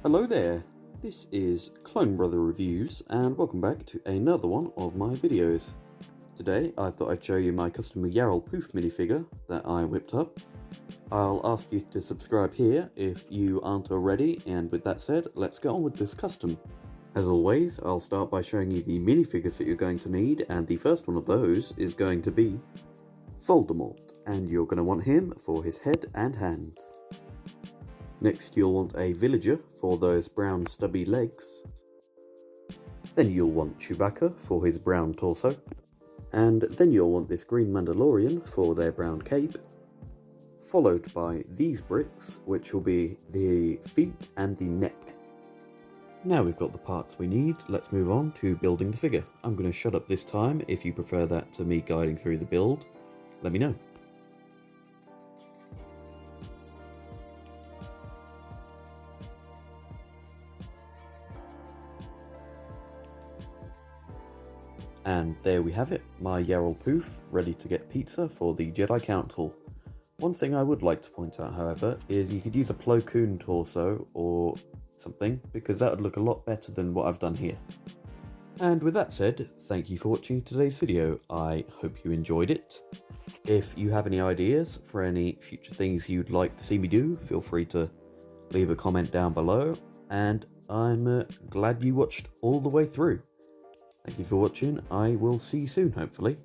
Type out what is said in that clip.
Hello there, this is Clone Brother Reviews and welcome back to another one of my videos. Today I thought I'd show you my custom Yarael Poof minifigure that I whipped up. I'll ask you to subscribe here if you aren't already, and with that said, let's get on with this custom. As always, I'll start by showing you the minifigures that you're going to need, and the first one of those is going to be Voldemort, and you're going to want him for his head and hands. Next you'll want a villager for those brown stubby legs. Then you'll want Chewbacca for his brown torso. And then you'll want this green Mandalorian for their brown cape. Followed by these bricks, which will be the feet and the neck. Now we've got the parts we need, let's move on to building the figure. I'm going to shut up this time. If you prefer that to me guiding through the build, let me know. And there we have it, my Yarael Poof, ready to get pizza for the Jedi Council. One thing I would like to point out, however, is you could use a Plo Koon torso or something, because that would look a lot better than what I've done here. And with that said, thank you for watching today's video. I hope you enjoyed it. If you have any ideas for any future things you'd like to see me do, feel free to leave a comment down below, and I'm glad you watched all the way through. Thank you for watching, I will see you soon, hopefully.